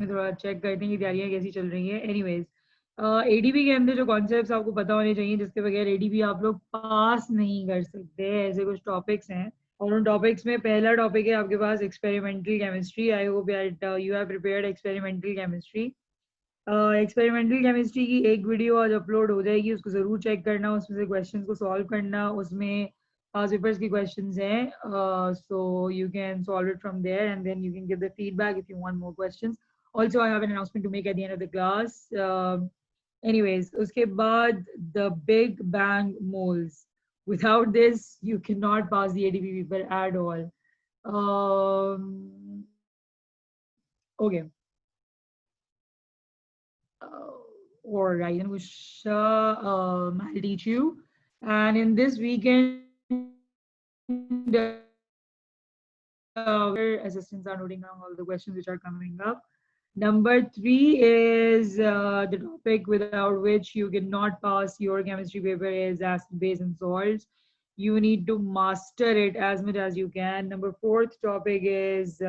में थोड़ा चेक करते हैं कि तैयारियां कैसी चल रही हैं। एनीवेज, एडीबी के अंदर जो कॉन्सेप्ट्स आपको पता होने चाहिए, जिसके बगैर एडीबी आप लोग पास नहीं कर सकते, ऐसे कुछ टॉपिक्स हैं। और उन टॉपिक्स में पहला टॉपिक है आपके पास experimental chemistry. I hope that you have prepared experimental chemistry. Experimental chemistry की एक वीडियो आज अपलोड हो जाएगी, उसको जरूर चेक करना, उसमें से क्वेश्चंस को सॉल्व करना। उसमें past papers की questions हैं, so you can solve it from there and then you can give the feedback if you want more questions. Also, I have an announcement to make at the end of the class. Anyways, उसके बाद the Big Bang moles. Without this, you cannot pass the ADP paper at all. Okay. All right, then Usha, I'll teach you. And in this weekend, assistants are noting down all the questions which are coming up. Number three is the topic without which you cannot pass your chemistry paper is acid, base, and salts. You need to master it as much as you can. Number fourth topic is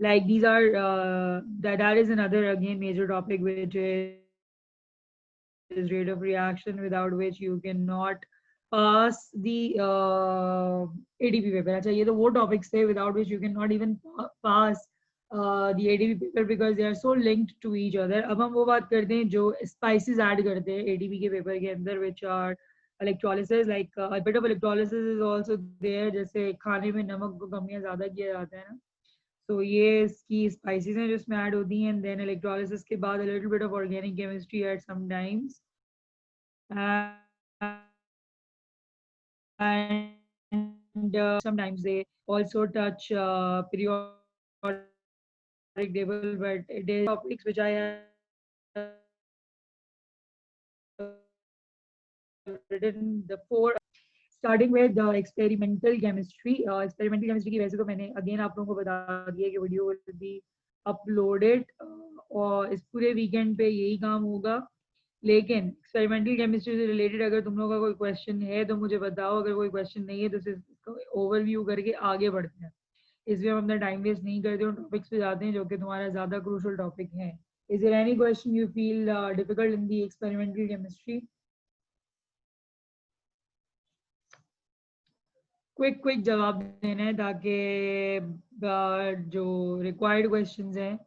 like these are that is another again major topic, which is rate of reaction, without which you cannot pass the ADP paper. अच्छा, ये तो वो topics थे without which you cannot even pass the ADP paper because they are so linked to each other. अब हम वो बात करते हैं जो spices add करते हैं ADP के पेपर के अंदर, which are electrolysis. Like a bit of electrolysis is also there, जैसे खाने में नमक को कम या ज़्यादा किया जाता है ना, तो ये इसकी स्पाइसेस हैं जो इसमें ऐड होती हैं। एंड देन इलेक्ट्रोलिसिस के बाद a little bit of organic chemistry at sometimes, and sometimes they also touch periodic table, but it is topics which I have written the four. Starting with experimental chemistry. Experimental chemistry की वैसे तो मैंने again आप लोगों को बता दिया कि वीडियो विल बी अपलोडेड, और इस पूरे वीकेंड पे यही काम होगा। लेकिन एक्सपेरिमेंटल केमिस्ट्री से रिलेटेड अगर तुम लोगों का कोई क्वेश्चन है तो मुझे बताओ, अगर कोई क्वेश्चन नहीं है तो सिर्फ इसका ओवरव्यू करके आगे बढ़ते हैं। इसलिए हम अपना टाइम वेस्ट नहीं करते, उन टॉपिक्स पे जाते हैं जो कि तुम्हारा ज्यादा क्रूशल टॉपिक है। Is there any question you feel difficult in the experimental chemistry? Quick quick जवाब देना है ताकि जो रिक्वायर्ड क्वेश्चंस हैं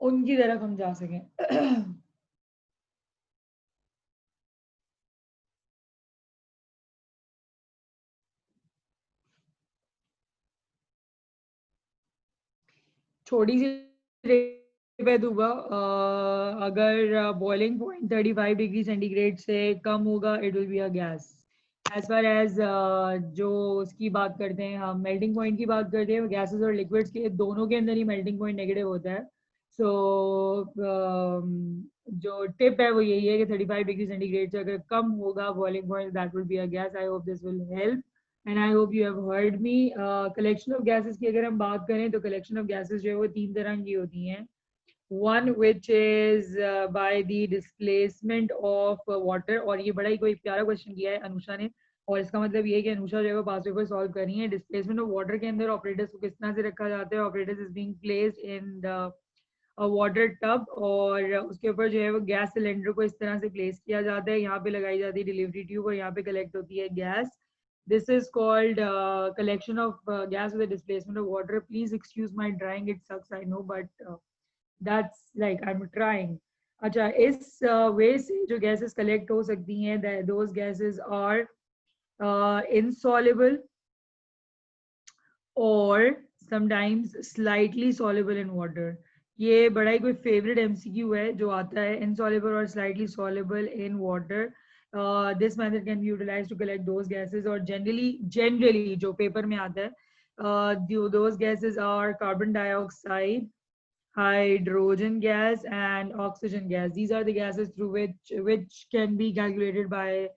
उनकी तरफ हम जा सकें। छोटी सी पे दूंगा, अगर बॉइलिंग पॉइंट 35 डिग्री सेंटीग्रेड से कम होगा it will be a gas. As far as जो उसकी बात करते हैं, हम मेल्टिंग पॉइंट की बात करते हैं, गैसेस और लिक्विड्स के दोनों के अंदर ही मेल्टिंग पॉइंट नेगेटिव होता है। सो जो टिप है वो यही है कि 35 डिग्री सेंटीग्रेड से अगर कम होगा boiling point, that will be a gas. I hope this will help and I hope you have heard me. Collection of gases की अगर हम बात करें तो कलेक्शन ऑफ गैसेस जो है वो तीन तरह की होती हैं। One which is by the displacement of water, और ये बड़ा ही कोई प्यारा क्वेश्चन किया है अनुषा ने, और इसका मतलब ये है कि अनुषा जो है वो पास पेपर सॉल्व कर रही है। डिस्प्लेसमेंट ऑफ वाटर के अंदर ऑपरेटर्स को किस तरह से रखा जाता है, operators is being placed in the water tub, और उसके ऊपर जो है वो गैस सिलेंडर को इस तरह से प्लेस किया जाता है, यहाँ पे लगाई जाती है डिलीवरी ट्यूब और यहाँ पे कलेक्ट होती है gas. This is called collection of gas with the displacement of water. Please excuse my drawing, it sucks, I know, but that's like I'm trying. अच्छा, इस वे से जो गैसेस कलेक्ट हो सकती हैं, those gases are insoluble or sometimes slightly soluble in water. ये बड़ा ही कोई फेवरेट एमसीक्यू है जो आता है, insoluble or slightly soluble in water. This method can be utilized to collect those gases, और generally जो पेपर में आता है, those gases are carbon dioxide, hydrogen gas, and oxygen gas. These are the gases through which can be calculated by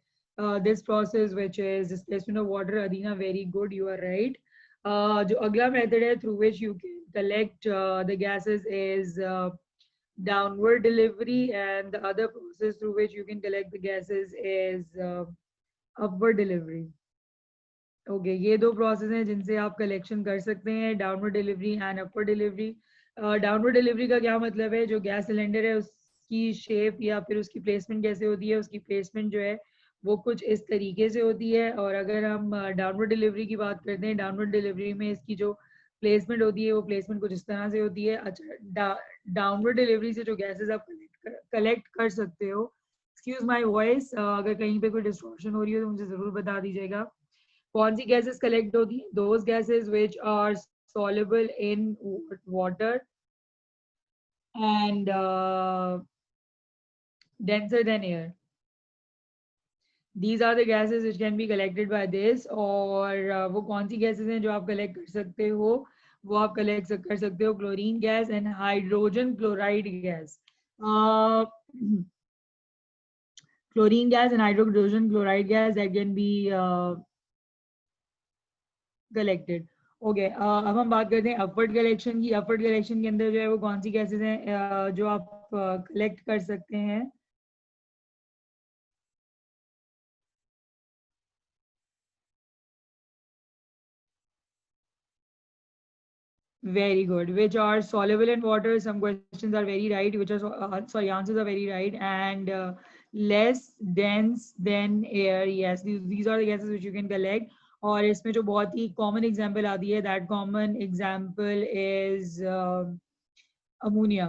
this process, which is displacement of water. Adina, very good, you are right. जो अगला method है through which you can collect the gases is downward delivery, and the other process through which you can collect the gases is upward delivery. Okay, ये दो process हैं जिनसे आप collection कर सकते हैं, downward delivery and upward delivery. Downward delivery का क्या मतलब है? जो गैस सिलेंडर है उसकी शेप या फिर उसकी प्लेसमेंट कैसे होती है? उसकी प्लेसमेंट जो है वो कुछ इस तरीके से होती है। और अगर हम डाउनवर्ड डिलीवरी की बात करते हैं, डाउनवर्ड डिलीवरी में इसकी जो प्लेसमेंट होती है वो प्लेसमेंट कुछ इस तरह से होती है। अच्छा, डाउनवर्ड डिलीवरी से जो गैसेज आप कलेक्ट कर सकते हो, एक्सक्यूज माई वॉइस, अगर कहीं पे कोई डिस्ट्रॉक्शन हो रही हो तो मुझे ज़रूर बता दीजिएगा। कौन सी गैसेस कलेक्ट होती हैं? Those gases which are soluble in water and denser than air. These are the gases which can be collected by this. और वो कौन सी गैसेस हैं जो आप कलेक्ट कर सकते हो? वो आप कलेक्ट कर सकते हो chlorine gas and hydrogen chloride gas. Chlorine gas and hydrogen chloride gas that can be collected. Okay, अब हम बात करते हैं अपवर्ड कलेक्शन की। अपवर्ड कलेक्शन के अंदर जो है वो कौन सी गैसेज हैं जो आप कलेक्ट कर सकते हैं? Very good. Which are soluble in water. Some questions are very right, which are sorry, answers are very right. And less dense than air. Yes, these are the gases which you can collect. और इसमें जो बहुत ही common example आती है, that common example is ammonia.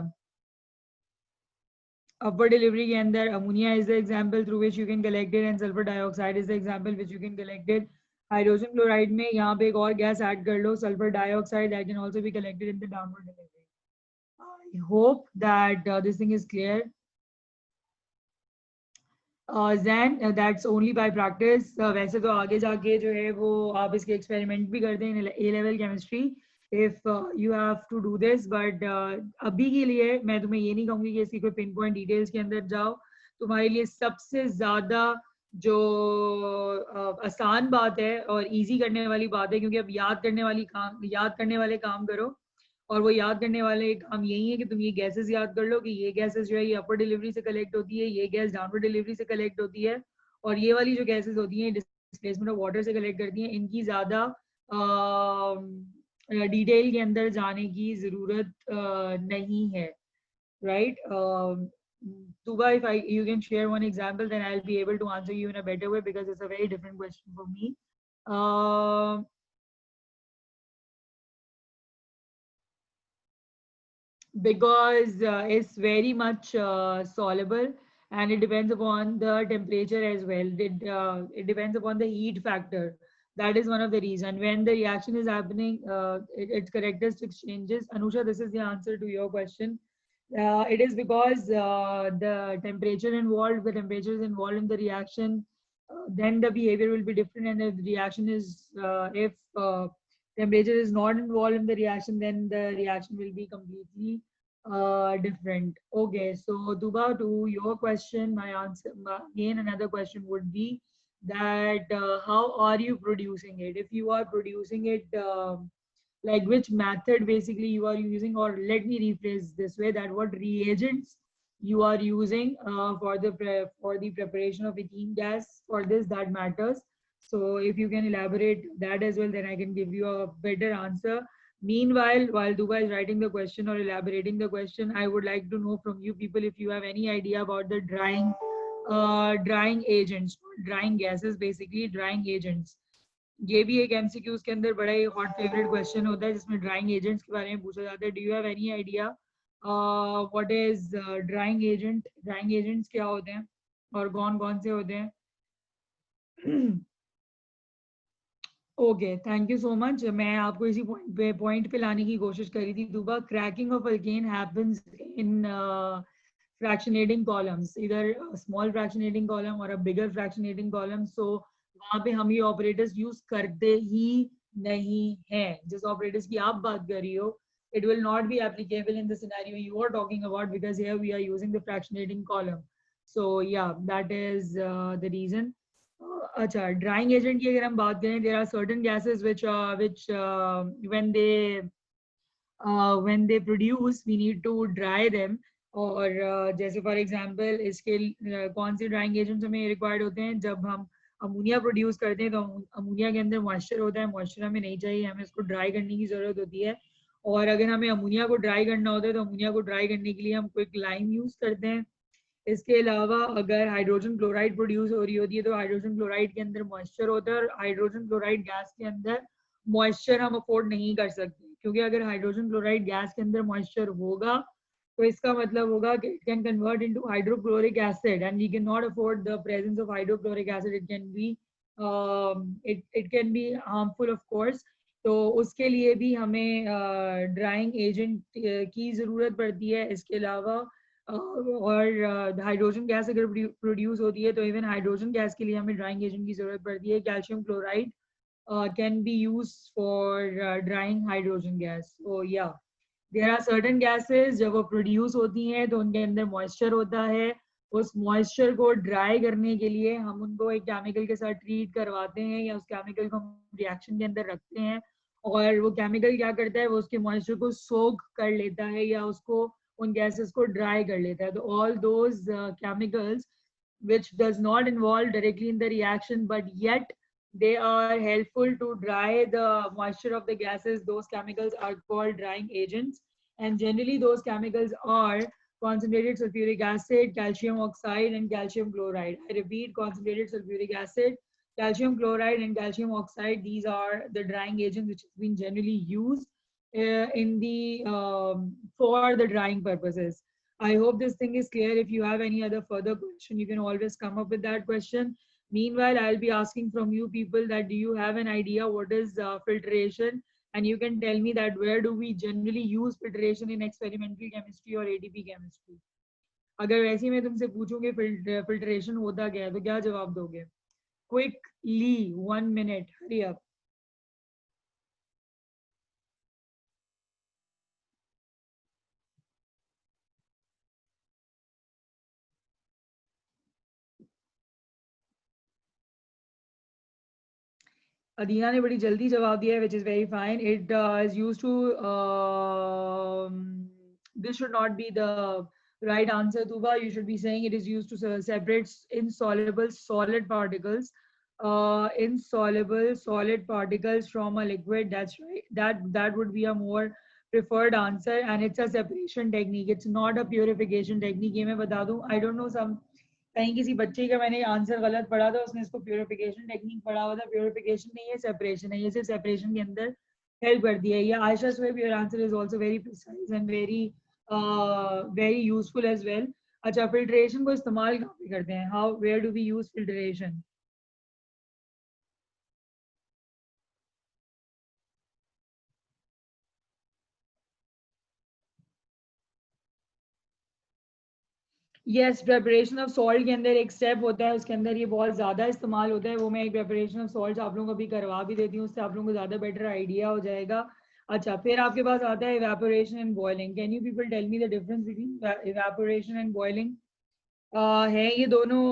Upward delivery के अंदर ammonia is the example through which you can collect it, and sulfur dioxide is the example which you can collect it. Hydrogen chloride में यहाँ पे एक और gas add कर लो, sulfur dioxide, that can also be collected in the downward delivery. I hope that this thing is clear. Then that's only by practice. वैसे तो आगे जाके जो है वो आप इसके एक्सपेरिमेंट भी करते हैं A level chemistry, if you have to do this, but अभी के लिए मैं तुम्हें ये नहीं कहूँगी कि इसकी कोई पिन पॉइंट डिटेल्स के अंदर जाओ। तुम्हारे लिए सबसे ज्यादा जो आसान बात है और इजी करने वाली बात है, क्योंकि अब याद करने वाले काम करो। और वो याद करने वाले काम यही है कि तुम ये गैसेस याद कर लो कि ये गैसेस जो है ये अपर डिलीवरी से कलेक्ट होती है, ये गैस डाउनवर्ड डिलीवरी से कलेक्ट होती है, और ये वाली जो गैसेस होती हैं डिस्प्लेसमेंट ऑफ वाटर से कलेक्ट करती हैं। इनकी ज्यादा डिटेल के अंदर जाने की जरूरत नहीं है, right? Tuba, if you can share one example, then I'll be able to answer you in a better way because it's a very different question for me. Uh, because it's very much soluble, and it depends upon the temperature as well. It depends upon the heat factor. That is one of the reason. When the reaction is happening, its characteristics changes. Anusha, this is the answer to your question. It is because the temperature is involved in the reaction, then the behavior will be different. And if the reaction is, if temperature is not involved in the reaction, then the reaction will be completely different. Okay, so Duba, to your question, my answer, again, another question would be that how are you producing it? If you are producing it, like which method basically you are using, or let me rephrase this way, that what reagents you are using for the preparation of ethene gas. For this, that matters. So if you can elaborate that as well, then I can give you a better answer. Meanwhile, while Duba is writing the question or elaborating the question, I would like to know from you people if you have any idea about the drying agents, drying gases, basically drying agents. ये भी एक MCQs के अंदर बड़ा ही hot favourite question होता है जिसमें drawing agents के बारे में पूछा जाता है। Do you have any idea what is drying agent? Drawing agents क्या होते हैं और कौन कौन से होते हैं? Okay, thank you so much. मैं आपको इसी पॉइंट पे लाने की कोशिश करी थी दुबा। Cracking of alkane happens in fractionating columns, either a small fractionating column or a bigger fractionating column. So वहां पे हम ये ऑपरेटर्स यूज करते ही नहीं है। जिस ऑपरेटर्स की आप बात कर रही हो, it will not be applicable in the scenario you are talking about, because here we are using the fractionating column. So yeah, that is the reason. अच्छा, ड्राइंग एजेंट की अगर हम बात करें, there are certain gases which when they produce we need to dry them. और जैसे for example इसके कौन से ड्राइंग एजेंट्स हमें रिक्वायर्ड होते हैं? जब हम अमोनिया प्रोड्यूस करते हैं तो अमोनिया के अंदर मॉइस्चर होता है, मॉइस्चर हमें नहीं चाहिए, हमें इसको ड्राई करने की ज़रूरत होती है। और अगर हमें अमोनिया को ड्राई करना होता है तो अमोनिया को ड्राई करने के लिए हम क्विक लाइम यूज़ करते हैं। इसके अलावा अगर हाइड्रोजन क्लोराइड प्रोड्यूस हो रही होती है तो हाइड्रोजन क्लोराइड के अंदर मॉइस्चर होता है, और हाइड्रोजन क्लोराइड गैस के अंदर मॉइस्चर हम अफोर्ड नहीं कर सकते, क्योंकि अगर हाइड्रोजन क्लोराइड गैस के अंदर मॉइस्चर होगा तो इसका मतलब होगा कि it can convert into hydrochloric acid and we can not afford the presence of hydrochloric acid. It can be harmful of course. तो उसके लिए भी हमें ड्राइंग एजेंट की ज़रूरत पड़ती है। इसके अलावा और हाइड्रोजन गैस अगर प्रोड्यूस होती है तो इवन हाइड्रोजन गैस के लिए हमें ड्राइंग एजेंट की ज़रूरत पड़ती है। Calcium chloride can be used for drying hydrogen gas. So yeah, there are certain gases जब वो प्रोड्यूस होती हैं तो उनके अंदर मॉइस्चर होता है। उस मॉइस्चर को ड्राई करने के लिए हम उनको एक केमिकल के साथ ट्रीट करवाते हैं या उस केमिकल को हम रिएक्शन के अंदर रखते हैं, और वो केमिकल क्या करता है, वो उसके मॉइस्चर को सोक कर लेता है या उसको उन गैसेस को ड्राई कर लेता है। तो all those chemicals which does not involve directly in the reaction but yet they are helpful to dry the moisture of the gases, those chemicals are called drying agents. And generally those chemicals are concentrated sulfuric acid, calcium oxide and calcium chloride. I repeat, concentrated sulfuric acid, calcium chloride and calcium oxide, these are the drying agents which has been generally used in the for the drying purposes. I hope this thing is clear. If you have any other further question, you can always come up with that question. Meanwhile, I'll be asking from you people that do you have an idea what is filtration? And you can tell me that where do we generally use filtration in experimental chemistry or ADP chemistry? अगर वैसे ही मैं तुमसे पूछूंगी filtration होता क्या है तो क्या जवाब दोगे? Quickly, 1 minute, hurry up. अदीना ने बड़ी जल्दी जवाब दिया है, which is very fine. It is used to this should not be the right answer, Tuba. You should be saying it is used to separate insoluble solid particles, insoluble solid particles from a liquid. That's right. That would be a more preferred answer, and it's a separation technique. It's not a purification technique. ये मैं बता दूं. I don't know some कहीं किसी बच्चे का मैंने answer गलत पढ़ा था, उसने इसको प्योरिफिकेशन टेक्निक पढ़ा हुआ था। प्योरिफिकेशन नहीं है, सेपरेशन है। ये सिर्फ सेपरेशन के अंदर हेल्प करती है। ये आयशा स्वेब, your answer is also very precise and very very useful as well. अच्छा, फिल्ट्रेशन को इस्तेमाल कहाँ पे करते हैं? How, where do we use filtration? Yes, preparation of salt के अंदर एक स्टेप होता है, उसके अंदर ये बहुत ज़्यादा इस्तेमाल होता है। वो मैं एक प्रेपरेशन ऑफ सॉल्ट आप लोगों को भी करवा भी देती हूँ, उससे आप लोगों को ज़्यादा बेटर आइडिया हो जाएगा। अच्छा, फिर आपके पास आता है evaporation and boiling. Can you people tell me the difference between evaporation and boiling? है ये दोनों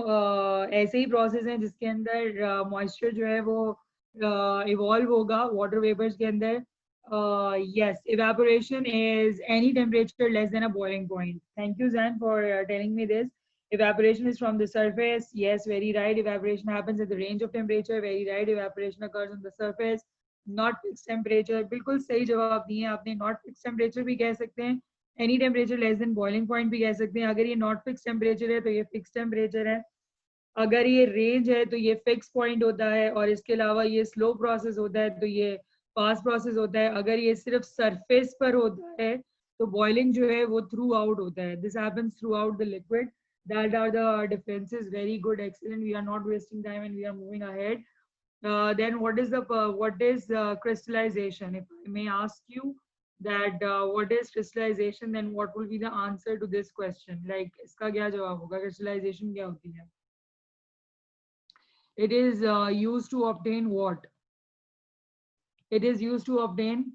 ऐसे ही प्रोसेस हैं जिसके अंदर मॉइस्चर जो है वो इवॉल्व होगा वाटर वेपर्स के अंदर। yes, evaporation is any temperature less than a boiling point. Thank you, Zan, for telling me this. Evaporation is from the surface. Yes, very right. Evaporation happens at the range of temperature. Very right. Evaporation occurs on the surface, not fixed temperature. बिल्कुल सही जवाब दिए आपने. Not fixed temperature भी कह सकते हैं. Any temperature less than boiling point भी कह सकते हैं. अगर ये not fixed temperature है तो ये fixed temperature है. अगर ये रेंज है तो ये फिक्स पॉइंट होता है, और इसके अलावा ये स्लो प्रोसेस होता है तो ये फास्ट प्रोसेस होता है। अगर ये सिर्फ सरफेस पर होता है तो बॉइलिंग जो है वो थ्रू आउट होता है। This happens through out the liquid. That are the differences. Very good, excellent. We are not wasting time and we are moving ahead. Then what is crystallization? If I may ask you that what is crystallization, then what will be the answer to this question? Like इसका क्या जवाब होगा? Crystallization क्या होती है? It is used to obtain what? It is used to obtain.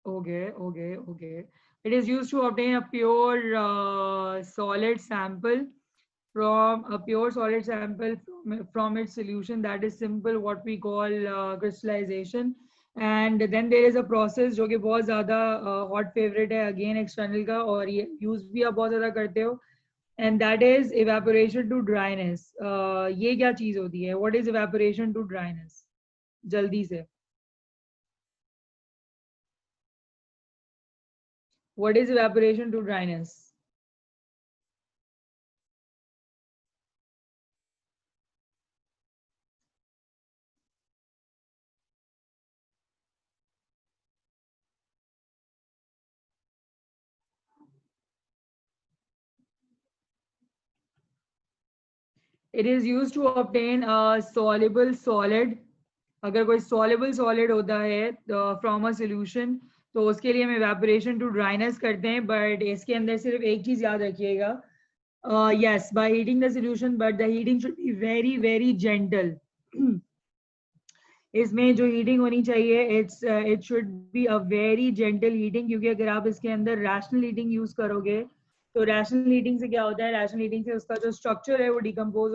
Okay. It is used to obtain a pure solid sample from its solution. That is simple, what we call crystallization. And then there is a process जो कि बहुत ज़्यादा hot favorite है again external का, और ये use भी आप बहुत ज़्यादा करते हो, and that is evaporation to dryness. ये क्या चीज होती है? What is evaporation to dryness? जल्दी से. What is evaporation to dryness? It is used to obtain a soluble solid. अगर कोई soluble solid होता है from a solution, तो उसके लिए हम evaporation to dryness करते हैं. But इसके अंदर सिर्फ एक चीज याद रखिएगा. Yes, by heating the solution, but the heating should be very very gentle. इसमें जो हीटिंग होनी चाहिए, it should be a very gentle heating, क्योंकि अगर आप इसके अंदर रैशनल हीटिंग यूज करोगे तो रैशनल हीटिंग से क्या होता है? रैशनल हीटिंग से उसका जो स्ट्रक्चर है वो डिकम्पोज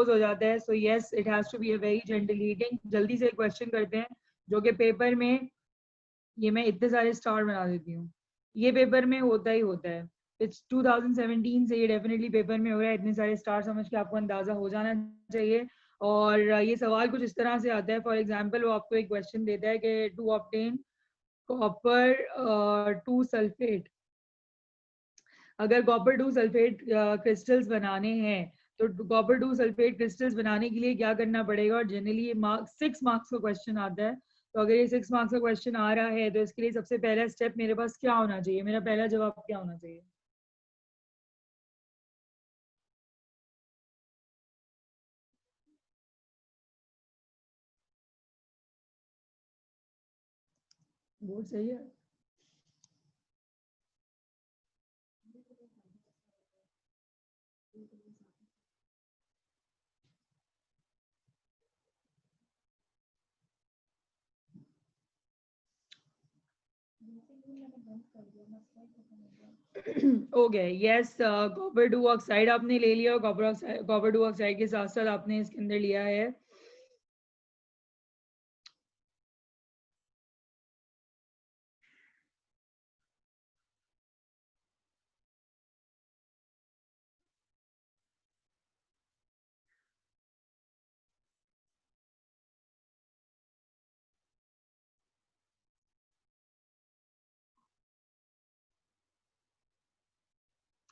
हो जाता है. So yes, it has to be a very gentle heating. जल्दी से क्वेश्चन करते हैं जो कि पेपर में, ये मैं इतने सारे स्टार बना देती हूँ, ये पेपर में होता ही होता है. इट्स 2017 से ये डेफिनेटली पेपर में हो रहा है. इतने सारे स्टार समझ के आपको अंदाजा हो जाना चाहिए. और ये सवाल कुछ इस तरह से आता है. फॉर एग्जांपल वो आपको एक क्वेश्चन देता है कि to obtain copper two sulphate. अगर कॉपर टू सल्फेट क्रिस्टल्स बनाने हैं, तो कॉपर टू सल्फेट क्रिस्टल्स बनाने के लिए क्या करना पड़ेगा? और जनरली ये 6 मार्क्स का क्वेश्चन आता है. तो अगर ये 6 मार्क्स का क्वेश्चन आ रहा है तो इसके लिए सबसे पहला स्टेप मेरे पास क्या होना चाहिए? मेरा पहला जवाब क्या होना चाहिए? बोर्ड सही है. Okay, yes. Copper two oxide आपने ले लिया, और कॉपर टू ऑक्साइड के साथ साथ आपने इसके अंदर लिया है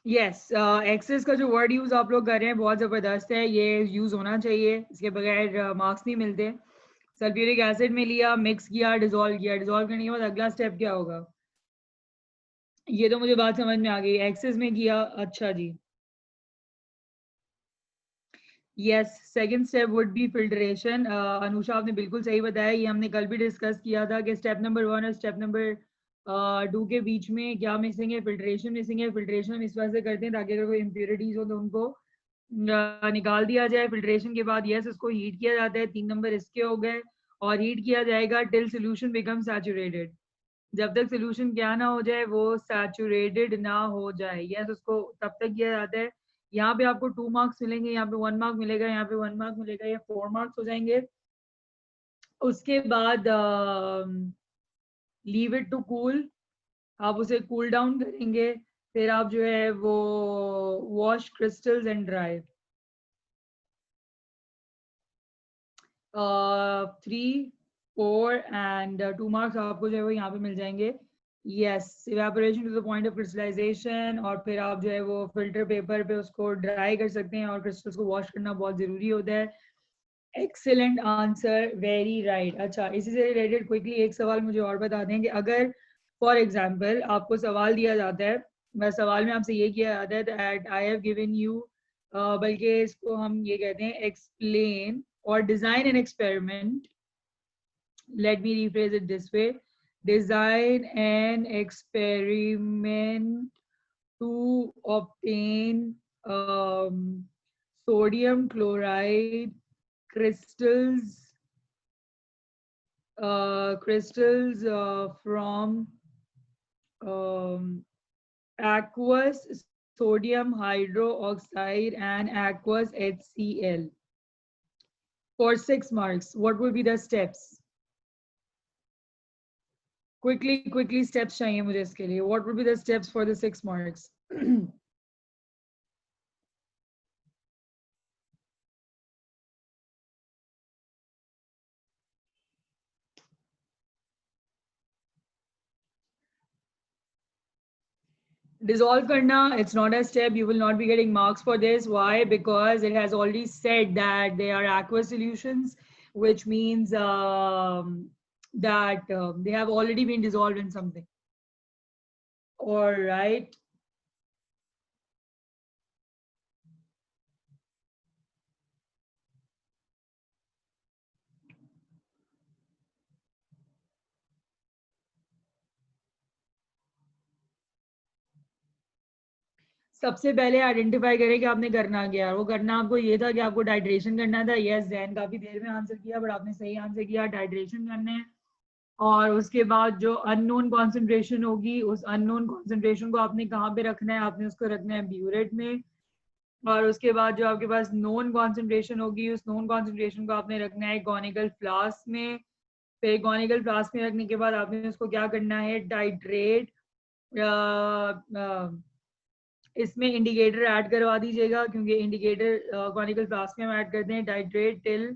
यस. एक्सेस का जो वर्ड यूज आप लोग कर रहे हैं बहुत जबरदस्त है. ये यूज होना चाहिए, इसके बगैर मार्क्स नहीं मिलते. सल्फ्यूरिक एसिड में लिया, मिक्स किया, डिजोल्व किया. डिजोल्व करने के बाद अगला स्टेप क्या होगा? ये तो मुझे बात समझ में आ गई. एक्सेस में किया, अच्छा जी. Yes, second step would be filtration. Anusha आपने बिल्कुल सही बताया. ये हमने कल भी डिस्कस किया था कि स्टेप नंबर 1 और स्टेप नंबर 2 के बीच में क्या मिसिंग है? फिल्ट्रेशन मिसिंग है. फिल्ट्रेशन हम इस वजह से करते हैं ताकि अगर कोई इम्प्योरिटीज हो तो उनको निकाल दिया जाए. फिल्ट्रेशन के बाद यस, उसको हीट किया जाता है. 3 नंबर इसके हो गए. और हीट किया जाएगा टिल सोल्यूशन बिकम सैचुरेटेड. जब तक सोल्यूशन क्या ना हो जाए, वो सैचुरेटेड ना हो जाए. यस, उसको तब तक किया जाता है. यहाँ पे आपको 2 मार्क्स मिलेंगे, यहाँ पे 1 मार्क मिलेगा, यहाँ पे 1 मार्क मिलेगा. ये 4 मार्क्स हो जाएंगे. उसके बाद लीव इट टू कूल. आप उसे कूल डाउन करेंगे. फिर आप जो है वो wash crystals and dry. 3, 4 and 2 marks आपको जो है वो यहाँ पे मिल जाएंगे. Yes, evaporation to the point of crystallisation. और फिर आप जो है वो फिल्टर पेपर पे उसको ड्राई कर सकते हैं, और क्रिस्टल्स को वॉश करना बहुत ज़रूरी होता है. Excellent answer, very right. अच्छा, इसी से रिलेटेड क्विकली एक सवाल मुझे और बता दें कि अगर फॉर एग्जांपल आपको सवाल दिया जाता है, मैं सवाल में आपसे ये किया जाता है that I have given you, बल्कि इसको हम ये कहते हैं explain or design an experiment. Let me rephrase it this way. Design an experiment to obtain sodium chloride crystals from aqueous sodium hydroxide and aqueous HCl for 6 marks. What would be the steps? Quickly steps चाहिए मुझे इसके लिए. What would be the steps for the 6 marks? Dissolve karna, it's not a step. You will not be getting marks for this. Why? Because it has already said that they are aqueous solutions, which means that they have already been dissolved in something. All right. सबसे पहले identify करें कि आपने करना क्या है। वो करना आपको ये था कि आपको डाइड्रेशन करना था। यस, जैन काफी देर में आंसर किया, बट आपने सही आंसर किया। डाइड्रेशन करना है, और उसके बाद जो अननोन कॉन्सेंट्रेशन होगी, उस अननोन कॉन्सेंट्रेशन को आपने कहाँ पे रखना है? आपने उसको रखना है ब्यूरेट में। और उसके बाद जो आपके पास नॉन कॉन्सेंट्रेशन होगी, उस नॉन कॉन्सेंट्रेशन को आपने रखना है कॉनिकल फ्लास्क में। फिर कॉनिकल फ्लास्क में रखने के बाद आपने उसको क्या करना है? टाइट्रेट। इसमें इंडिकेटर ऐड करवा दीजिएगा, क्योंकि इंडिकेटर कॉनिकल फ्लास्क में हम ऐड करते हैं। Titrate till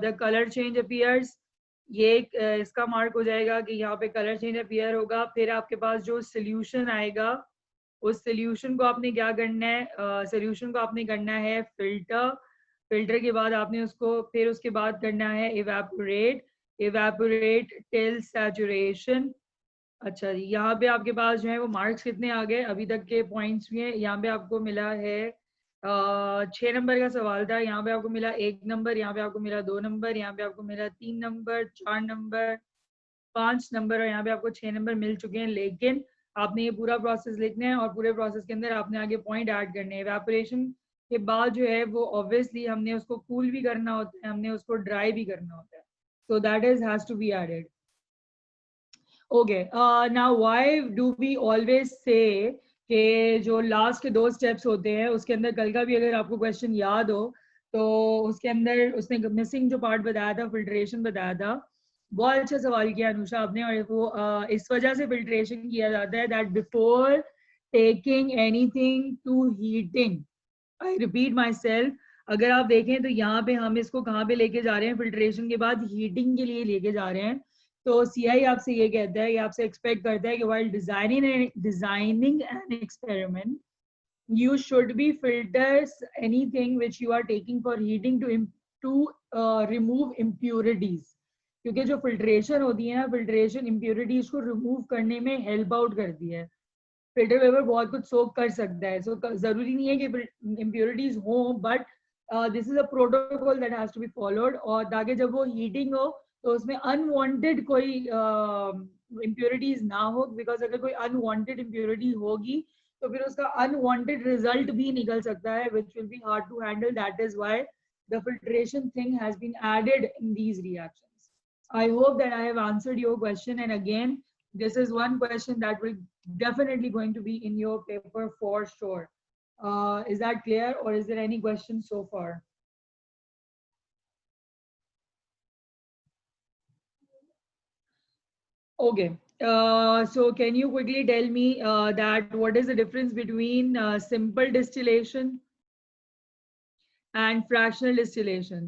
the colour change appears. ये इसका मार्क हो जाएगा कि यहाँ पे कलर चेंज अपीयर होगा। फिर आपके पास जो सोल्यूशन आएगा, उस सोल्यूशन को आपने क्या करना है? सोल्यूशन को आपने करना है फिल्टर। फिल्टर के बाद आपने उसको फिर उसके बाद करना है इवेपोरेट। Evaporate till saturation. अच्छा जी, यहाँ पे आपके पास जो है वो मार्क्स कितने आ गए अभी तक के पॉइंट्स में? यहाँ पे आपको मिला है 6 नंबर का सवाल था। यहाँ पे आपको मिला 1 नंबर, यहाँ पे आपको मिला 2 नंबर, यहाँ पे आपको मिला 3 नंबर, 4 नंबर, 5 नंबर, और यहाँ पे आपको 6 नंबर मिल चुके हैं। लेकिन आपने ये पूरा प्रोसेस लिखना है, और पूरे प्रोसेस के अंदर आपने आगे पॉइंट ऐड करने हैं। इवेपोरेशन के बाद जो है वो ऑब्वियसली हमने उसको कूल भी करना होता है, हमने उसको ड्राई भी करना होता है। So that is has to be added. Okay, now why do we always say कि जो लास्ट के 2 स्टेप्स होते हैं उसके अंदर, कल का भी अगर आपको क्वेश्चन याद हो तो उसके अंदर उसने मिसिंग जो पार्ट बताया था, फिल्ट्रेशन बताया था। बहुत अच्छा सवाल किया अनुषा आपने, और वो इस वजह से फिल्ट्रेशन किया जाता है that before taking anything to heating. I repeat myself, अगर आप देखें तो यहाँ पे हम इसको कहाँ पे लेके जा रहे हैं? फिल्ट्रेशन के बाद हीटिंग के लिए लेके जा रहे हैं। तो सीआई आपसे ये कहता है, ये आपसे एक्सपेक्ट करता है कि while designing an experiment you should be filters anything which you are taking for heating to remove impurities। क्योंकि जो फिल्ट्रेशन होती है ना, फिल्ट्रेशन इम्प्योरिटीज को रिमूव करने में हेल्प आउट करती है। फिल्टर पेपर बहुत कुछ सोक कर सकता है, सो जरूरी नहीं है कि इम्प्योरिटीज हो, but this is a protocol that has to be followed. और ताकि जब वो हीटिंग हो तो उसमें अनवांटेड कोई इम्प्योरिटीज ना हो, बिकॉज अगर कोई अनवांटेड इम्प्योरिटी होगी तो फिर उसका अनवांटेड रिजल्ट भी निकल सकता है, which will be hard to handle. That is why the filtration thing has been added in these reactions. I hope that I have answered your question, and again, this is one question that will definitely going to be in your paper for sure. Is that clear, or is there any question so far? Okay. So can you quickly tell me that what is the difference between simple distillation and fractional distillation?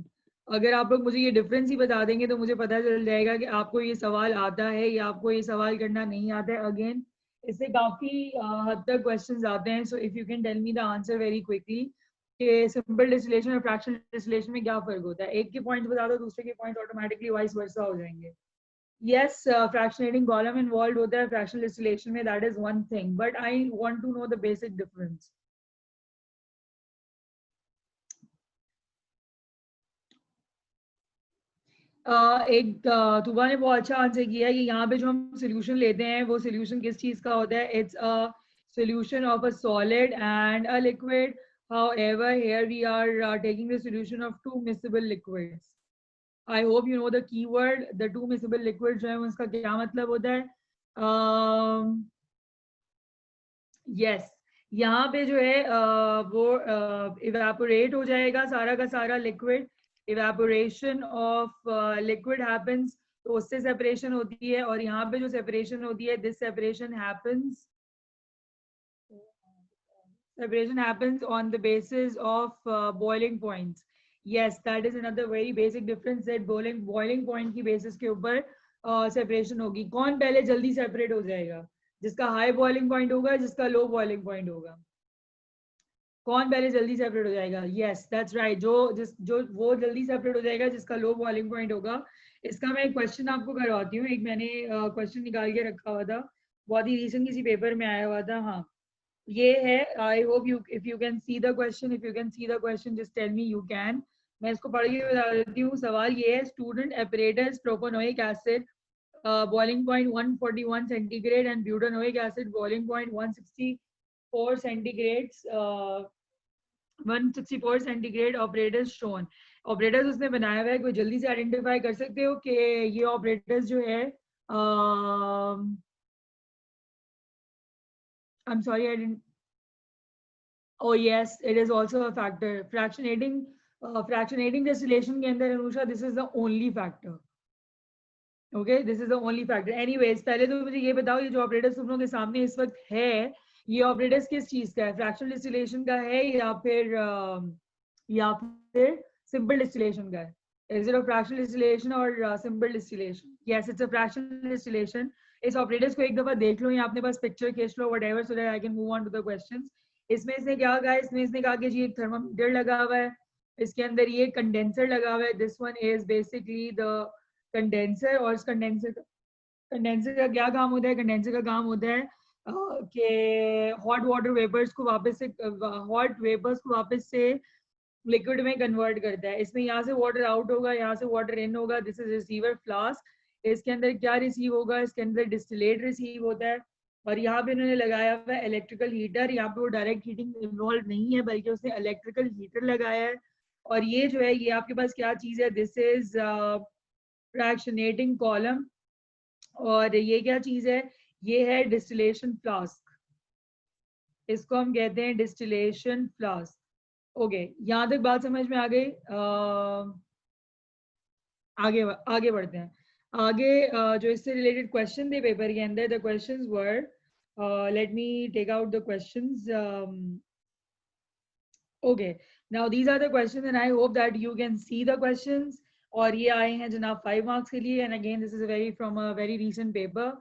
अगर आप लोग मुझे ये difference ही बता देंगे तो मुझे पता चल जाएगा कि आपको ये सवाल आता है या आपको ये सवाल करना नहीं आता है। अगेन इससे काफी हद तक क्वेश्चंस आते हैं। So if you can tell me the answer very quickly कि सिंपल डिस्टिलेशन और फ्रैक्शनल डिस्टिलेशन में क्या फर्क होता है? एक के पॉइंट बता दो, दूसरे के पॉइंट ऑटोमेटिकली वाइस वर्सा हो जाएंगे। Yes, fractionating column involved होता है fractional distillation में, that is one thing, but I want to know the basic difference. एक तुबा ने बहुत अच्छा आंसर किया है कि यहाँ पे जो हम सोल्यूशन लेते हैं वो सोल्यूशन किस चीज का होता है? It's a solution of a solid and a liquid. However, here we are taking the solution of two miscible liquids. I hope you know the keyword, the two miscible liquids जो है उसका क्या मतलब होता है? Yes, यहाँ पे जो है वो इवेपोरेट हो जाएगा सारा का सारा liquid. Evaporation of liquid happens, तो उससे सेपरेशन होती है, और यहाँ पे जो सेपरेशन होती है, this separation happens on the basis of boiling points. Yes, that is another very basic difference, that boiling point की basis के ऊपर separation होगी। कौन पहले जल्दी separate हो जाएगा? जिसका हाई बॉइलिंग पॉइंट होगा, जिसका लो बॉइलिंग पॉइंट होगा। कौन पहले जल्दी सेपरेट हो जाएगा? यस दैट्स राइट, जो वो जल्दी सेपरेट हो जाएगा जिसका लो बॉइलिंग पॉइंट होगा। इसका मैं एक क्वेश्चन आपको करवाती हूँ। एक मैंने क्वेश्चन निकाल के रखा हुआ था, बहुत ही रिसेंट किसी पेपर में आया हुआ था। हाँ ये है, I hope you if you can see the question, if you can see the question just tell me you can. मैं इसको पढ़ के बता देती हूँ। सवाल ये है, student apparatus propanoic acid boiling point 141 centigrade and butanoic acid boiling point 164 centigrades 164 centigrade operators shown. Operators उसने बनाया हुआ है, कोई जल्दी से आइडेंटिफाई कर सकते हो कि ये ऑपरेटर्स जो है I am sorry I didn't, oh yes it is also a factor, fractionating distillation के अंदर Anusha this is the only factor, okay this is the only factor। anyways पहले तो मुझे ये बताओ, ये जो ऑपरेटर्स तुम लोगों के सामने इस वक्त है, ये ऑपरेटर्स किस चीज का है? फ्रैक्शनल डिस्टिलेशन का है या फिर सिंपल डिस्टिलेशन का है? Is it a fractional distillation or simple distillation? Yes, it's a fractional distillation। इस ऑपरेटर्स को एक दफा देख लो या अपने पास पिक्चर खींच लो, whatever, so that I can move on to the questions। इसमें इसने क्या कहा? इसने कहा कि जी एक थर्मामीटर लगा हुआ है, इसके अंदर ये कंडेंसर लगा हुआ है। This one is basically the condenser. और इस कंडेंसर का क्या काम होता है? कंडेंसर का काम होता है कि हॉट वाटर वेपर्स को वापस से लिक्विड में कन्वर्ट करता है। इसमें यहाँ से वाटर आउट होगा, यहाँ से वाटर इन होगा। This is receiver flask. इसके अंदर क्या रिसीव होगा? इसके अंदर डिस्टिलेट रिसीव होता है। और यहाँ पे उन्होंने लगाया हुआ है इलेक्ट्रिकल हीटर। यहाँ पे वो डायरेक्ट हीटिंग इन्वॉल्व नहीं है, बल्कि उसने इलेक्ट्रिकल हीटर लगाया है। और ये जो है, ये आपके पास क्या चीज है? This is fractionating column. और ये क्या चीज है? ये है डिस्टिलेशन फ्लास्क। इसको हम कहते हैं डिस्टिलेशन फ्लास्क। ओके, यहाँ तक बात समझ में आ गई? आगे आगे बढ़ते हैं। आगे जो इससे रिलेटेड क्वेश्चन थे पेपर के अंदर, the questions were, let me take out the questions. Okay, now these are the questions and I hope that you can see the questions. और ये आए हैं जनाब 5 मार्क्स के लिए। And again this is a very from a very recent paper.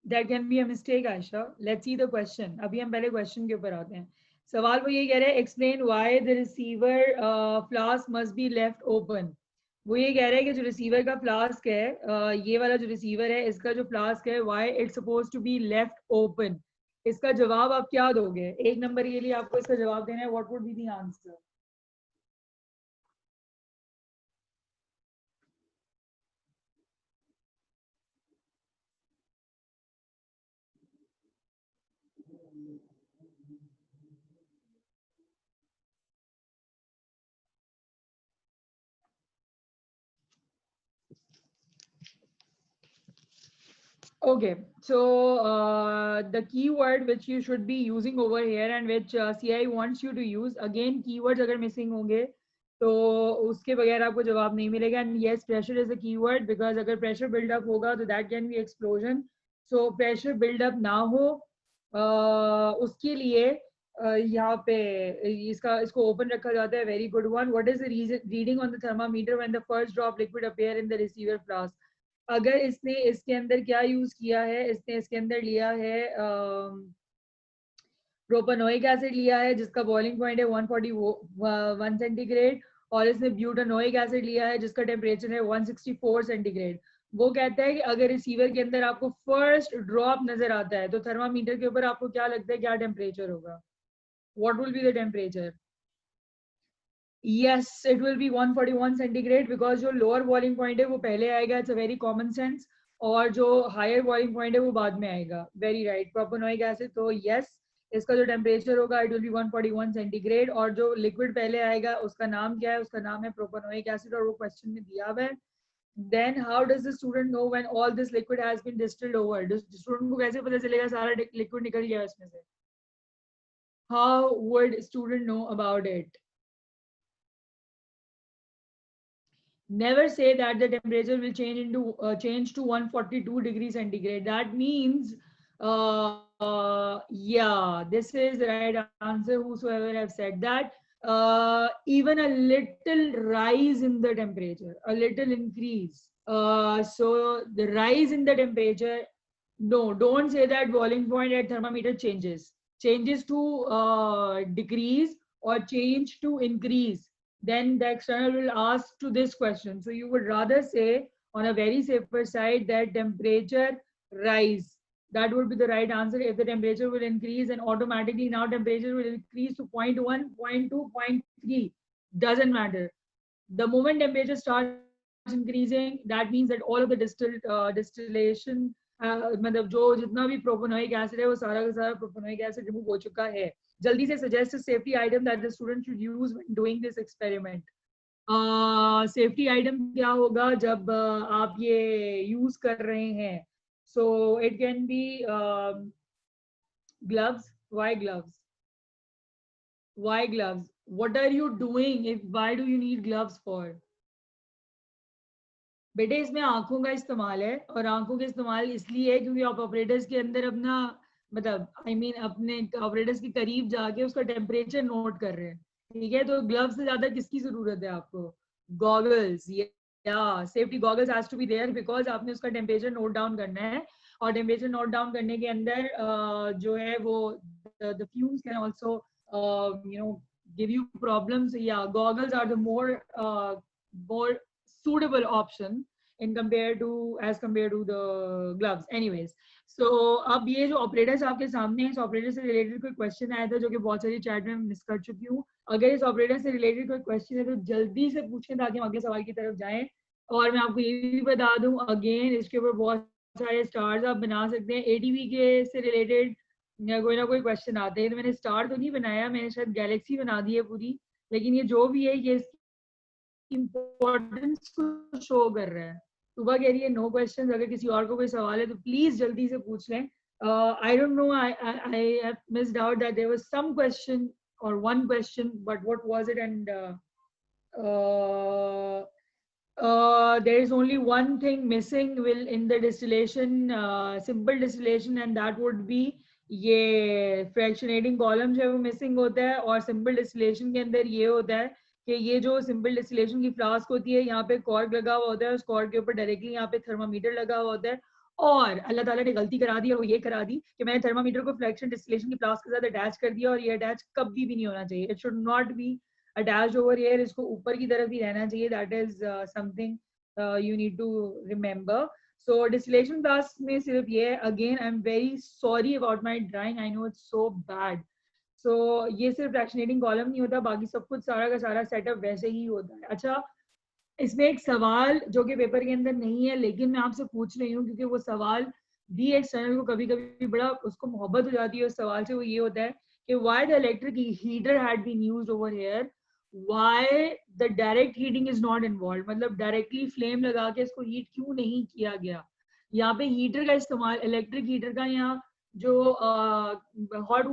That can be a mistake, Aisha. Let's see the question. अभी हम पहले क्वेश्चन के ऊपर आते हैं। सवाल वो ये कह रहे हैं, explain why the receiver flask must be left open. वो ये कह रहे हैं कि जो रिसीवर का फ्लास्क है, ये वाला जो रिसीवर है, इसका जो फ्लास्क है, why it's suppose to be left open. इसका जवाब आप क्या दोगे? 1 नंबर के लिए आपको इसका जवाब देना है। What would be the answer? Okay, so the keyword which you should be using over here and which CI wants you to use, again keywords अगर missing होंगे तो उसके बगैर आपको जवाब नहीं मिलेगा। And yes, pressure is a keyword because अगर pressure build up होगा तो that can be explosion। So pressure build up ना हो उसके लिए यहाँ पे इसको ओपन रखा जाता है। Very good one। What is the reading on the thermometer when the first drop liquid appear in the receiver flask? अगर इसने इसके अंदर क्या यूज किया है? इसने इसके अंदर लिया है प्रोपेनोइक एसिड लिया है, जिसका बॉइलिंग पॉइंट है 141 सेंटीग्रेड। और इसने ब्यूटानोइक एसिड लिया है, जिसका टेम्परेचर है 164 सेंटीग्रेड। वो कहता है कि अगर रिसीवर के अंदर आपको फर्स्ट ड्रॉप नजर आता है तो थर्मामीटर के ऊपर आपको क्या लगता है क्या टेम्परेचर होगा? What will be the temperature? Yes, it will be 141 centigrade because जो लोअर बॉइलिंग पॉइंट है वो पहले आएगा। It's a very common sense. और जो हायर बॉइलिंग पॉइंट है वो बाद में आएगा। Very right, propanoic acid. तो यस, इसका जो टेम्परेचर होगा इट विल बी 141 सेंटीग्रेड। और जो लिक्विड पहले आएगा उसका नाम क्या है? उसका नाम है प्रोपेनोइक एसिड और वो क्वेश्चन में दिया हुआ है। Then how does the student know when all this liquid has been distilled over? Student को कैसे पता चलेगा सारा लिक्विड निकल गया इसमें से? How would student know about it? Never say that the temperature will change to 142 degrees centigrade. That means yeah, this is the right answer, whosoever have said that. even a little rise in the temperature, a little increase. So the rise in the temperature, no, don't say that boiling point at thermometer changes to decrease or change to increase. Then the external will ask to this question. So you would rather say on a very safer side that temperature rise. That would be the right answer. If the temperature will increase, and automatically now temperature will increase to 0.1, 0.2, 0.3. Doesn't matter. The moment temperature starts increasing, that means that all of the distillation, मतलब जो जितना भी propanoic acid है वो सारा का सारा propanoic acid remove हो चुका है. जल्दी से suggest a safety item that the student should use when doing this experiment. Safety item क्या होगा जब आप ये यूज कर रहे हैं? So it can be gloves. Why gloves? Why gloves? What are you doing? Why do you need gloves for? बेटे इसमें आंखों का इस्तेमाल है, और आंखों का इस्तेमाल इसलिए है क्योंकि आप ऑपरेटर्स के अंदर अपना मतलब अपने ऑपरेटर्स के करीब जाके उसका टेम्परेचर नोट कर रहे हैं. ठीक है, तो ग्लव्स से ज्यादा किसकी जरूरत है आपको? गॉगल्स. या safety goggles has to be there because आपने उसका टेम्परेचर नोट डाउन करना है, और टेम्परेचर नोट डाउन करने के अंदर जो है वो the fumes can also give you problems. Yeah, goggles are the more suitable option in as compared to the gloves. Anyways, so अब ये जो ऑपरेटर्स आपके सामने है, इस ऑपरेटर से रिलेटेड कोई क्वेश्चन आया था जो कि बहुत सारी चैट में मिस कर चुकी हूँ. अगर इस ऑपरेटर से रिलेटेड कोई क्वेश्चन है तो जल्दी से पूछें ताकि हम अगले सवाल की तरफ जाएं. और मैं आपको ये भी बता दूं अगेन, इसके ऊपर बहुत सारे स्टार्स आप बना सकते हैं. एटीवी के से रिलेटेड कोई ना कोई क्वेश्चन आते हैं. तो मैंने स्टार तो नहीं बनाया, मैंने शायद गैलेक्सी बना दी है पूरी, लेकिन ये जो भी है ये इम्पोर्टेंस को शो कर रहा है. सुबह कह रही है नो क्वेश्चन. अगर किसी और को कोई सवाल है तो प्लीज जल्दी से पूछ लें. I don't know, I have missed out that there was some question or one question, but what was it? And there is only one thing missing will in the distillation, simple distillation, and that would be ये fractionating column जो है वो missing होता है. और simple distillation के अंदर ये होता है कि ये जो सिंपल डिस्टिलेशन की फ्लास्क होती है, यहाँ पे कॉर्क लगा हुआ होता है, उस कॉर्क के ऊपर डायरेक्टली यहाँ पे थर्मामीटर लगा हुआ होता है. और अल्लाह ताला ने गलती करा दी और वो ये करा दी कि मैंने थर्मामीटर को फ्रैक्शन डिस्टिलेशन की फ्लास्क के साथ अटैच कर दिया, और ये अटैच कभी भी नहीं होना चाहिए. It should not be attached over here. इसको ऊपर की तरफ ही रहना चाहिए. That is something you need to remember. So distillation flask में सिर्फ ये है. Again, I'm very sorry about my drawing. I know it's so bad. So ये सिर्फ फ्रैक्शनेटिंग कॉलम नहीं होता, बाकी सब कुछ सारा का सारा सेटअप वैसे ही होता है. अच्छा, इसमें एक सवाल जो कि पेपर के अंदर नहीं है लेकिन मैं आपसे पूछ रही हूँ क्योंकि वो सवाल भी एक्सटर्नल को कभी कभी बड़ा उसको मोहब्बत हो जाती है उस सवाल से. वो ये होता है कि why the electric heater had been used over here, why the direct heating is not involved. मतलब डायरेक्टली फ्लेम लगा के इसको हीट क्यों नहीं किया गया? यहाँ पे हीटर का इस्तेमाल, इलेक्ट्रिक हीटर का, यहाँ जो हॉट